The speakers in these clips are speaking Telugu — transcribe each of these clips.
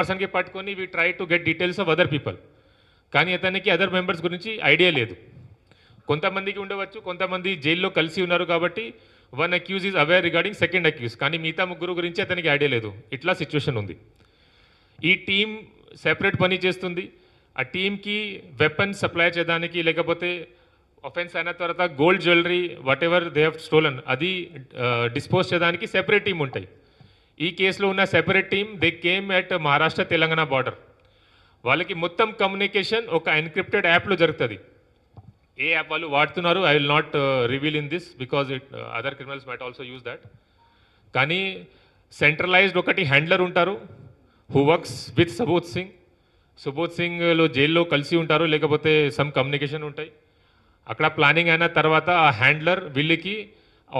పర్సన్కి పట్టుకొని we try to get details of other people. కానీ అతనికి అదర్ మెంబర్స్ గురించి ఐడియా లేదు. కొంతమందికి ఉండవచ్చు, కొంతమంది జైల్లో కలిసి ఉన్నారు కాబట్టి one accuse is aware regarding second accuse, కానీ మిగతా ముగ్గురు గురించి అతనికి ఐడియా లేదు. ఇట్లా సిచ్యువేషన్ ఉంది. ఈ టీం సెపరేట్ పని చేస్తుంది. ఆ టీంకి వెపన్ సప్లై చేయడానికి, లేకపోతే ఒఫెన్స్ అయిన తర్వాత gold jewellery what ever they have stolen అది డిస్పోజ్ చేయడానికి సెపరేట్ టీం ఉంటాయి. ఈ కేసులో ఉన్న separate team they came at Maharashtra Telangana border. వాళ్ళకి మొత్తం కమ్యూనికేషన్ ఒక ఎన్క్రిప్టెడ్ యాప్లో జరుగుతుంది. ఏ యాప్ వాళ్ళు వాడుతున్నారు I will not reveal in this because other criminals might also use that. కానీ సెంట్రలైజ్డ్ ఒకటి హ్యాండ్లర్ ఉంటారు హూ వర్క్స్ విత్ సుబోధ్ సింగ్లో జైల్లో కలిసి ఉంటారు, లేకపోతే సమ్ కమ్యూనికేషన్ ఉంటాయి. అక్కడ ప్లానింగ్ అయిన తర్వాత ఆ హ్యాండ్లర్ వీళ్ళకి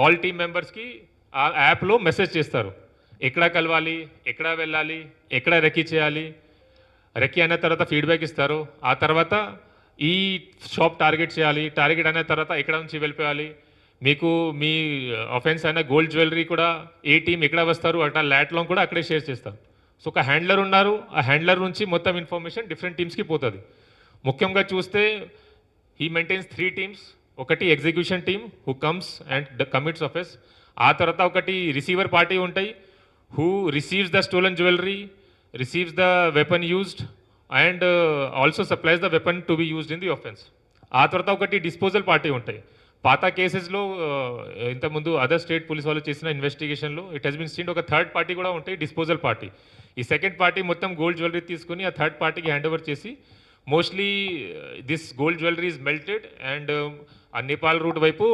ఆల్ టీమ్ మెంబర్స్కి ఆ యాప్లో మెసేజ్ చేస్తారు. ఎక్కడ కలవాలి, ఎక్కడ వెళ్ళాలి, ఎక్కడ రెక్కీ చేయాలి. రెక్కీ అయిన తర్వాత ఫీడ్బ్యాక్ ఇస్తారు. ఆ తర్వాత ఈ షాప్ టార్గెట్ చేయాలి, టార్గెట్ అయిన తర్వాత ఎక్కడ నుంచి వెళ్ళిపోవాలి, మీకు మీ ఆఫెన్స్ అయిన గోల్డ్ జ్యువెలరీ కూడా ఏ టీం ఎక్కడ వస్తారు అట్లా ల్యాట్లో కూడా అక్కడే షేర్ చేస్తారు. సో ఒక హ్యాండ్లర్ ఉన్నారు, ఆ హ్యాండ్లర్ నుంచి మొత్తం ఇన్ఫర్మేషన్ డిఫరెంట్ టీమ్స్కి పోతుంది. ముఖ్యంగా చూస్తే హీ మెయింటైన్స్ 3 టీమ్స్. ఒకటి execution team who comes and commits offence. ఆ తర్వాత ఒకటి రిసీవర్ పార్టీ ఉంటాయి who receives the stolen jewellery, receives the weapon used and also supplies the weapon to be used in the offence. ఆ తర్వాత ఒకటి డిస్పోజల్ పార్టీ ఉంటాయి. పాత కేసెస్లో ఇంతకుముందు అదర్ స్టేట్ పోలీస్ వాళ్ళు చేసిన ఇన్వెస్టిగేషన్లో ఇట్ హెస్ బిన్ సీన్ ఒక థర్డ్ పార్టీ కూడా ఉంటాయి, డిస్పోజల్ పార్టీ. ఈ సెకండ్ పార్టీ మొత్తం గోల్డ్ జ్యువెలరీ తీసుకుని ఆ థర్డ్ పార్టీకి హ్యాండ్ ఓవర్ చేసి mostly this gold jewellery is melted and ఆ నేపాల్ రూట్ వైపు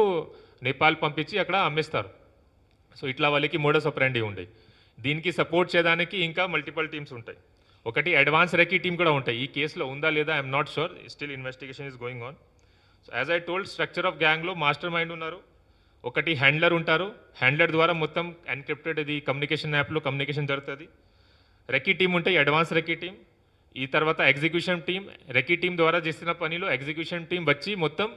నేపాల్ పంపించి అక్కడ అమ్మేస్తారు. సో ఇట్లా వాళ్ళకి మోడస్ ఆపరెండి ఉంటాయి. దీనికి సపోర్ట్ చేయడానికి ఇంకా మల్టిపల్ టీమ్స్ ఉంటాయి. ఒకటి అడ్వాన్స్ రెక్కీ టీం కూడా ఉంటాయి. ఈ కేసులో ఉందా లేదా I'm not sure, still investigation is going on. So as I told structure of గ్యాంగ్లో మాస్టర్ మైండ్ ఉన్నారు, ఒకటి హ్యాండ్లర్ ఉంటారు. హ్యాండ్లర్ ద్వారా మొత్తం ఎన్క్రిప్టెడ్ ఇది కమ్యూనికేషన్ యాప్లో కమ్యూనికేషన్ జరుగుతుంది. రెక్కీ టీం ఉంటాయి, అడ్వాన్స్ రెక్కీ టీం. ఈ తర్వాత ఎగ్జిక్యూషన్ టీం. రెక్కీ టీం ద్వారా చేసిన పనిలో ఎగ్జిక్యూషన్ టీం వచ్చి మొత్తం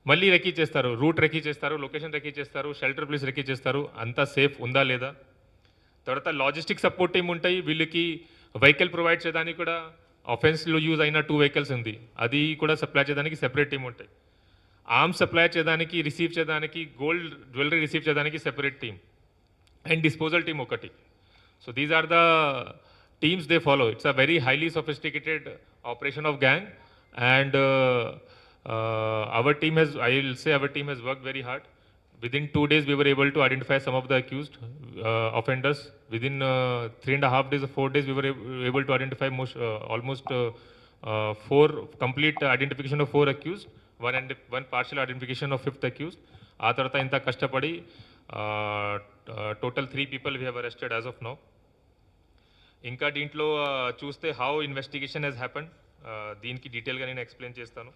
మళ్ళీ రెక్కీ చేస్తారు, రూట్ రెక్కీ చేస్తారు, లొకేషన్ రెక్కీ చేస్తారు, షెల్టర్ ప్లేస్ రెక్కీ చేస్తారు, అంతా సేఫ్ ఉందా లేదా. తర్వాత లాజిస్టిక్ సపోర్ట్ టీం ఉంటాయి, వీళ్ళకి వెహికల్ ప్రొవైడ్ చేయడానికి కూడా ఆఫెన్స్లో యూజ్ అయిన 2 వెహికల్స్ ఉంది, అది కూడా సప్లై చేయడానికి సెపరేట్ టీం ఉంటాయి. ఆర్మ్స్ సప్లై చేయడానికి, రిసీవ్ చేయడానికి, గోల్డ్ జ్యువెలరీ రిసీవ్ చేయడానికి separate team and disposal team ఒకటి. So these are the teams they follow. It's a very highly sophisticated operation of gang, and our team has, I will say our team has worked very hard. Within 2 days we were able to identify some of the accused offenders. Within 3.5 days or 4 days we were able to identify almost 4 complete identification of 4 accused, one partial identification of 5th accused. ఆ తర్వాత ఇంత కష్టపడి total 3 people we have arrested as of now. ఇంకా దీంట్లో చూస్తే హౌ ఇన్వెస్టిగేషన్ హెస్ హ్యాపెండ్, దీనికి డీటెయిల్గా నేను ఎక్స్ప్లెయిన్ చేస్తాను.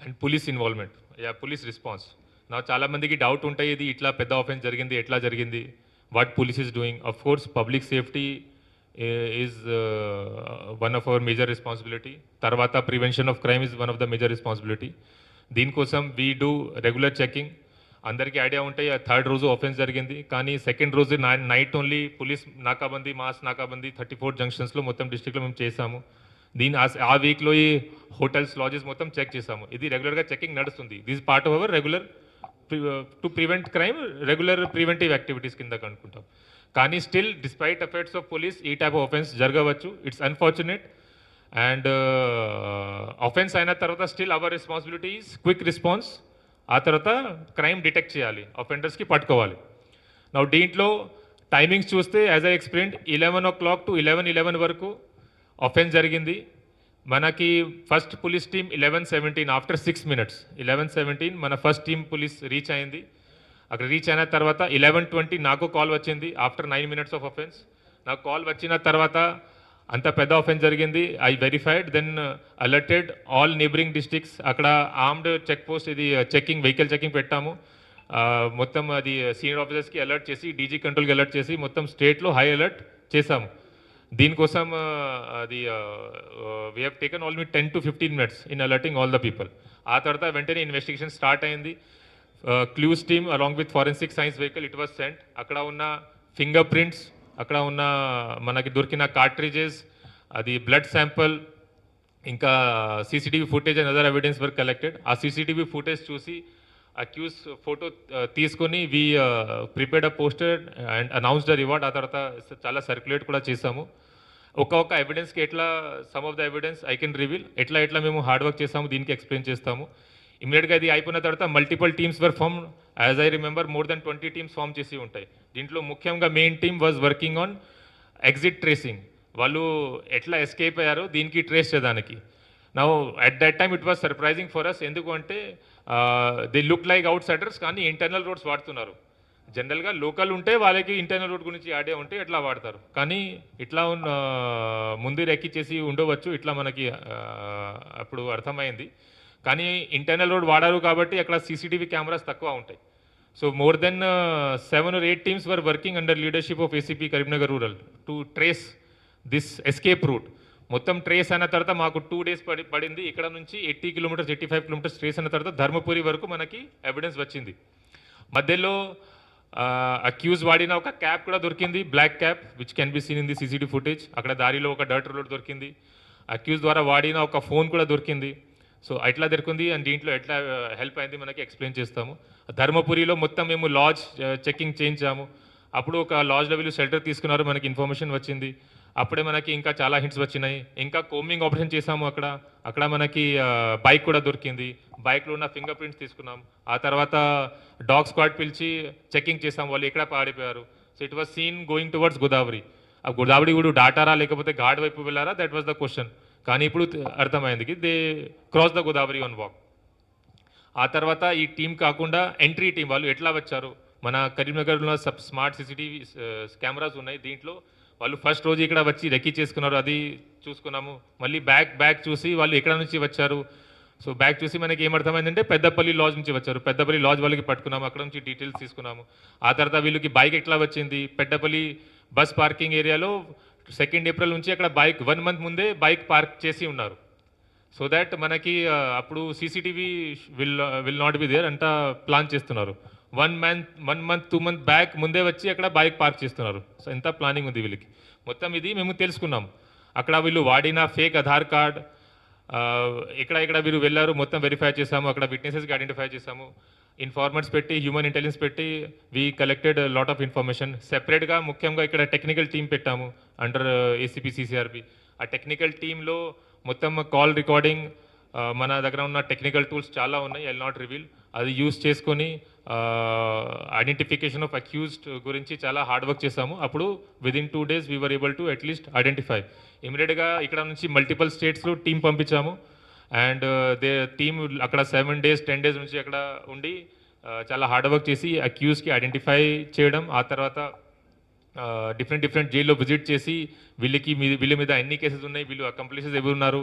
And police involvement, police response. నా చాలామందికి డౌట్ ఉంటాయి, ఇది ఇట్లా పెద్ద ఆఫెన్స్ జరిగింది, ఎట్లా జరిగింది, what police is doing. Of course public safety is one of our major responsibility. తర్వాత prevention of crime is one of the major responsibility. దీనికోసం వీ డూ రెగ్యులర్ చెకింగ్. అందరికీ ఐడియా ఉంటాయి థర్డ్ రోజు ఆఫెన్స్ జరిగింది, కానీ సెకండ్ రోజు నైట్ ఓన్లీ పోలీస్ నాకాబందీ, మాస్ నాకాబందీ 34 జంక్షన్స్లో మొత్తం డిస్ట్రిక్ట్లో మేము చేసాము. ఆ వీక్లో ఈ హోటల్స్, లాడ్జెస్ మొత్తం చెక్ చేసాము. ఇది రెగ్యులర్గా చెకింగ్ నడుస్తుంది. This part of our regular to prevent crime, regular preventive activities కింద అనుకుంటాం. కానీ still despite efforts of police ఈ టైప్ ఆఫ్ ఆఫెన్స్ జరగవచ్చు. It's unfortunate. అండ్ ఆఫెన్స్ అయిన తర్వాత still our responsibility is quick response. ఆ తర్వాత క్రైమ్ డిటెక్ట్ చేయాలి, అఫెండర్స్కి పట్టుకోవాలి. నా దీంట్లో టైమింగ్స్ చూస్తే as I explained 11 o'clock to 11 వరకు ఆఫెన్స్ జరిగింది. మనకి first police team 11:17 after 6 minutes 11:17 మన ఫస్ట్ టీమ్ పోలీస్ రీచ్ అయింది. అక్కడ రీచ్ అయిన తర్వాత 11:20 నాకు కాల్ వచ్చింది ఆఫ్టర్ 9 minutes ఆఫ్ ఆఫెన్స్. నాకు కాల్ వచ్చిన తర్వాత అంత పెద్ద ఆఫెన్స్ జరిగింది, I verified, then alerted all neighbouring districts. అక్కడ ఆర్మ్డ్ చెక్ పోస్ట్, ఇది చెకింగ్, వెహికల్ చెకింగ్ పెట్టాము. మొత్తం అది సీనియర్ ఆఫీసర్స్కి అలర్ట్ చేసి, డీజీ కంట్రోల్కి అలర్ట్ చేసి మొత్తం స్టేట్లో హై అలర్ట్ చేసాము. దీనికోసం అది we have taken almost 10 to 15 minutes in alerting all the people. ఆ తర్వాత వెంటనే ఇన్వెస్టిగేషన్ స్టార్ట్ అయింది. Clues team along with forensic science vehicle it was cent. అక్కడ ఉన్న ఫింగర్ ప్రింట్స్, అక్కడ ఉన్న మనకి దొరికిన కార్ట్రిజెస్, అది బ్లడ్ శాంపుల్, ఇంకా CCTV footage and other evidence were collected. ఆ సీసీటీవీ ఫుటేజ్ చూసి అక్యూజ్ ఫోటో తీసుకొని we prepared a poster and announced the reward. ఆ తర్వాత చాలా సర్క్యులేట్ కూడా చేసాము. ఒక్కొక్క ఎవిడెన్స్కి ఎట్లా some of the evidence I can reveal, ఎట్లా మేము హార్డ్ వర్క్ చేస్తాము దీనికి ఎక్స్ప్లెయిన్ చేస్తాము. ఇమీడియట్గా ఇది అయిపోయిన తర్వాత multiple teams were form. As I remember more then 20 teams form చేసి ఉంటాయి. దీంట్లో ముఖ్యంగా main team was working on exit tracing. వాళ్ళు ఎట్లా ఎస్కేప్ అయ్యారో దీనికి ట్రేస్ చేయడానికి. Now at that time it was surprising for us. ఎందుకు అంటే they look like outsiders, కానీ ఇంటర్నల్ రోడ్స్ వాడుతున్నారు. జనరల్గా లోకల్ ఉంటే వాళ్ళకి ఇంటర్నల్ రోడ్ గురించి ఐడియా ఉంటే ఎట్లా వాడతారు, కానీ ఇట్లా ముందు ఎక్కిచ్చేసి ఉండవచ్చు, ఇట్లా మనకి అప్పుడు అర్థమైంది. కానీ ఇంటర్నల్ రోడ్ వాడారు కాబట్టి అక్కడ సీసీటీవీ కెమెరాస్ తక్కువ ఉంటాయి. So more than 7 or 8 teams were working under leadership of ACP Karimnagar rural to trace this escape route. మొత్తం ట్రేస్ అయిన తర్వాత మాకు 2 days పడింది. ఇక్కడ నుంచి 80 kilometers 85 kilometers ట్రేస్ అయిన తర్వాత ధర్మపురి వరకు మనకి ఎవిడెన్స్ వచ్చింది. మధ్యలో అక్యూజ్ వాడిన ఒక క్యాప్ కూడా దొరికింది, black cap, which can be seen in the CCTV footage. అక్కడ దారిలో ఒక డర్ట్ రోడ్ దొరికింది. అక్యూజ్ ద్వారా వాడిన ఒక ఫోన్ కూడా దొరికింది. సో ఎట్లా దొరికింది అండ్ దీంట్లో ఎట్లా హెల్ప్ అయింది మనకి ఎక్స్ప్లెయిన్ చేస్తాము. ధర్మపురిలో మొత్తం మేము లాడ్జ్ చెకింగ్ చేయించాము. అప్పుడు ఒక లాడ్జ్లో వీళ్ళు షెల్టర్ తీసుకున్నారు, మనకి ఇన్ఫర్మేషన్ వచ్చింది. అప్పుడే మనకి ఇంకా చాలా హింట్స్ వచ్చినాయి. ఇంకా కోమింగ్ ఆపరేషన్ చేసాము. అక్కడ మనకి బైక్ కూడా దొరికింది. బైక్లో ఉన్న ఫింగర్ ప్రింట్స్ తీసుకున్నాం. ఆ తర్వాత డాగ్ స్క్వాడ్ పిలిచి చెకింగ్ చేసాం, వాళ్ళు ఎక్కడ పాడిపోయారు. So it was seen going towards Godavari. ఆ గోదావరి కూడా దాటారా లేకపోతే ఘాట్ వైపు వెళ్ళారా, దట్ వాజ్ ద క్వశ్చన్. కానీ ఇప్పుడు అర్థమైంది they cross the Godavari on walk. ఆ తర్వాత ఈ టీం కాకుండా ఎంట్రీ టీం వాళ్ళు ఎట్లా వచ్చారు, మన కరీంనగర్లో స్మార్ట్ సీసీటీవీ కెమెరాస్ ఉన్నాయి. దీంట్లో వాళ్ళు ఫస్ట్ రోజు ఇక్కడ వచ్చి రెక్కి చేసుకున్నారు, అది చూసుకున్నాము. మళ్ళీ బ్యాక్ చూసి వాళ్ళు ఎక్కడ నుంచి వచ్చారు. సో బ్యాక్ చూసి మనకి ఏమర్థమైందంటే పెద్దపల్లి లాడ్జ్ నుంచి వచ్చారు. పెద్దపల్లి లాడ్జ్ వాళ్ళకి పట్టుకున్నాము, అక్కడ నుంచి డీటెయిల్స్ తీసుకున్నాము. ఆ తర్వాత వీళ్ళకి బైక్ ఎట్లా వచ్చింది, పెద్దపల్లి బస్ పార్కింగ్ ఏరియాలో 2 April నుంచి అక్కడ బైక్ 1 month ముందే బైక్ పార్క్ చేసి ఉన్నారు. సో దాట్ మనకి అప్పుడు CCTV will not be there అంతా ప్లాన్ చేస్తున్నారు. 1 month 2 month బ్యాక్ ముందే వచ్చి అక్కడ బైక్ పార్క్ చేస్తున్నారు. సో ఎంత ప్లానింగ్ ఉంది వీళ్ళకి. మొత్తం ఇది మేము తెలుసుకున్నాం. అక్కడ వీళ్ళు వాడిన ఫేక్ ఆధార్ కార్డ్, ఇక్కడ వీరు వెళ్ళారు మొత్తం వెరిఫై చేసాము. అక్కడ విట్నెసెస్కి ఐడెంటిఫై చేసాము. ఇన్ఫార్మర్స్ పెట్టి, హ్యూమన్ ఇంటెలిజెన్స్ పెట్టి we collected lot of information. సెపరేట్గా ముఖ్యంగా ఇక్కడ టెక్నికల్ టీం పెట్టాము అండర్ ఏసీపీ సిసిఆర్బి. ఆ టెక్నికల్ టీంలో మొత్తం కాల్ రికార్డింగ్, మన దగ్గర ఉన్న టెక్నికల్ టూల్స్ చాలా ఉన్నాయి, ఐ విల్ నాట్ రివీల్. అది యూజ్ చేసుకొని ఐడెంటిఫికేషన్ ఆఫ్ అక్యూజ్డ్ గురించి చాలా హార్డ్ వర్క్ చేసాము. అప్పుడు within 2 days we were able to at least identify. ఇమీడియట్గా ఇక్కడ నుంచి మల్టిపల్ స్టేట్స్లో టీం పంపించాము. అండ్ దే టీమ్ అక్కడ 7 days 10 days నుంచి అక్కడ ఉండి చాలా హార్డ్ వర్క్ చేసి అక్యూజ్కి ఐడెంటిఫై చేయడం. ఆ తర్వాత డిఫరెంట్ జైల్లో విజిట్ చేసి వీళ్ళ మీద ఎన్ని కేసెస్ ఉన్నాయి, వీళ్ళు అకంప్లిసెస్ ఎవరు ఉన్నారు,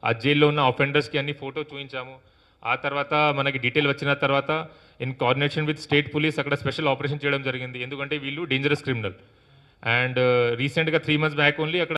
ఆ జైల్లో ఉన్న ఆఫెండర్స్కి అన్ని ఫోటో చూపించాము. ఆ తర్వాత మనకి డీటెయిల్ వచ్చిన తర్వాత in coordination with state police అక్కడ స్పెషల్ ఆపరేషన్ చేయడం జరిగింది. ఎందుకంటే వీళ్ళు డేంజరస్ క్రిమినల్. అండ్ రీసెంట్గా 3 months బ్యాక్ ఓన్లీ అక్కడ